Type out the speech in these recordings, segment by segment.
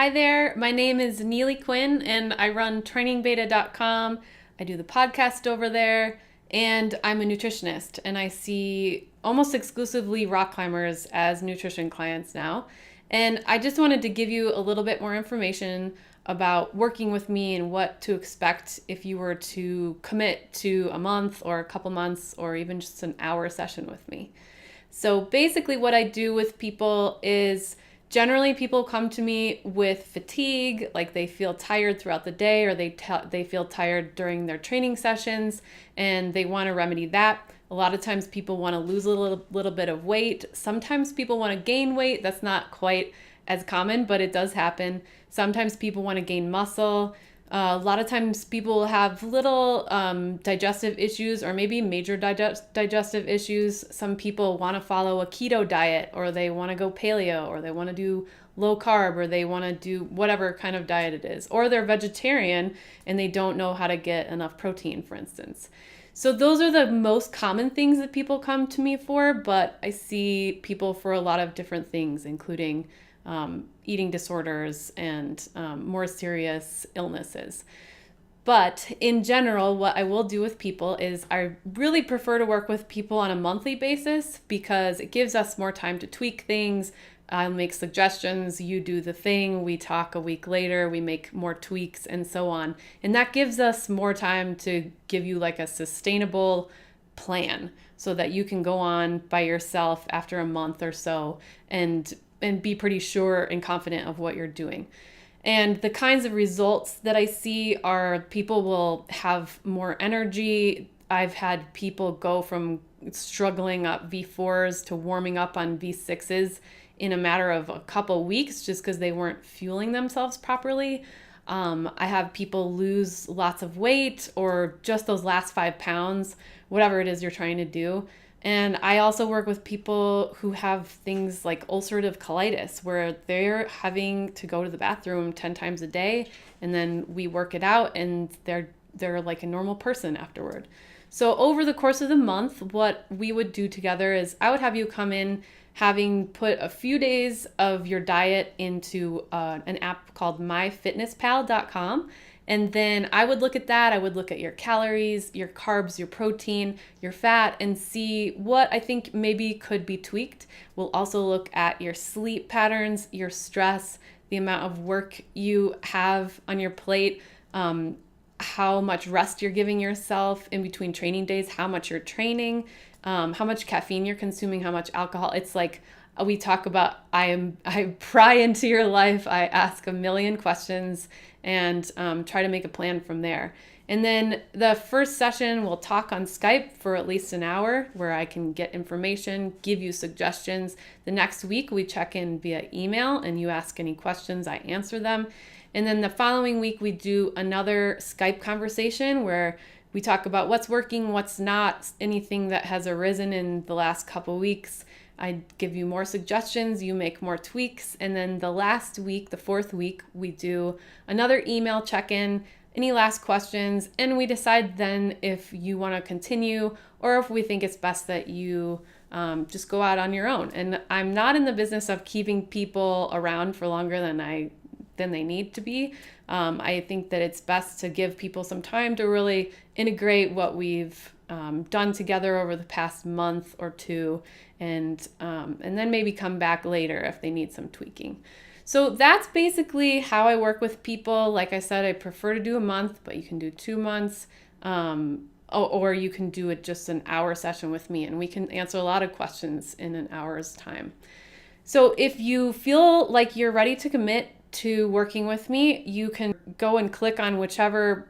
Hi there, my name is Neely Quinn and I run trainingbeta.com. I do the podcast over there and I'm a nutritionist and I see almost exclusively rock climbers as nutrition clients now. And I just wanted to give you a little bit more information about working with me and what to expect if you were to commit to a month or a couple months or even just an hour session with me. So basically, what I do with people is generally people come to me with fatigue, like they feel tired throughout the day or they feel tired during their training sessions and they want to remedy that. A lot of times people want to lose a little bit of weight. Sometimes people want to gain weight. That's not quite as common, but it does happen. Sometimes people want to gain muscle. A lot of times people have little digestive issues or maybe major digestive issues. Some people want to follow a keto diet or they want to go paleo or they want to do low carb or they want to do whatever kind of diet it is. Or they're vegetarian and they don't know how to get enough protein, for instance. So those are the most common things that people come to me for, but I see people for a lot of different things, including eating disorders and more serious illnesses. But in general, what I will do with people is I really prefer to work with people on a monthly basis because it gives us more time to tweak things. I'll make suggestions, you do the thing, we talk a week later, we make more tweaks and so on. And that gives us more time to give you like a sustainable plan so that you can go on by yourself after a month or so and be pretty sure and confident of what you're doing. And the kinds of results that I see are people will have more energy. I've had people go from struggling up V4s to warming up on V6s in a matter of a couple weeks just because they weren't fueling themselves properly. I have people lose lots of weight or just those last 5 pounds, whatever it is you're trying to do. And I also work with people who have things like ulcerative colitis, where they're having to go to the bathroom 10 times a day, and then we work it out, and they're like a normal person afterward. So over the course of the month, what we would do together is I would have you come in having put a few days of your diet into an app called myfitnesspal.com. And then I would look at that. I would look at your calories, your carbs, your protein, your fat, and see what I think maybe could be tweaked. We'll also look at your sleep patterns, your stress, the amount of work you have on your plate, how much rest you're giving yourself in between training days, how much you're training, how much caffeine you're consuming, how much alcohol. It's like we talk about, I pry into your life. I ask a million questions and try to make a plan from there. And then the first session, we'll talk on Skype for at least an hour where I can get information, give you suggestions. The next week, we check in via email and you ask any questions, I answer them. And then the following week, we do another Skype conversation where we talk about what's working, what's not, anything that has arisen in the last couple weeks. I give you more suggestions, you make more tweaks, and then the last week, the fourth week, we do another email check-in, any last questions, and we decide then if you want to continue or if we think it's best that you just go out on your own. And I'm not in the business of keeping people around for longer than they need to be. I think that it's best to give people some time to really integrate what we've done together over the past month or two, and then maybe come back later if they need some tweaking. So that's basically how I work with people. Like I said, I prefer to do a month, but you can do 2 months, or you can do it just an hour session with me, and we can answer a lot of questions in an hour's time. So if you feel like you're ready to commit to working with me, you can go and click on whichever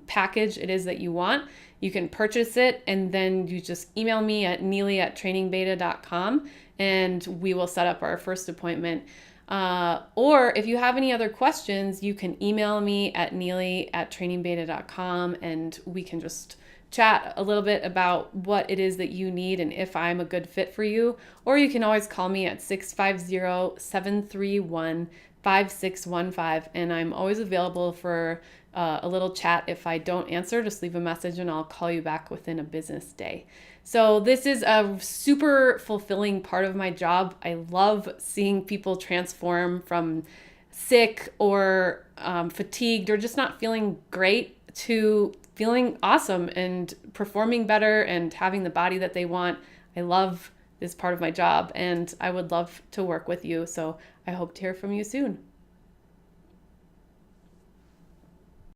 package it is that you want. You can purchase it and then you just email me at neely@trainingbeta.com and we will set up our first appointment. Or if you have any other questions, you can email me at neely@trainingbeta.com and we can just chat a little bit about what it is that you need and if I'm a good fit for you. Or you can always call me at 650-731-5615, and I'm always available for a little chat. If I don't answer, just leave a message and I'll call you back within a business day. So this is a super fulfilling part of my job. I love seeing people transform from sick or fatigued or just not feeling great to feeling awesome and performing better and having the body that they want. I love this part of my job and I would love to work with you. So I hope to hear from you soon.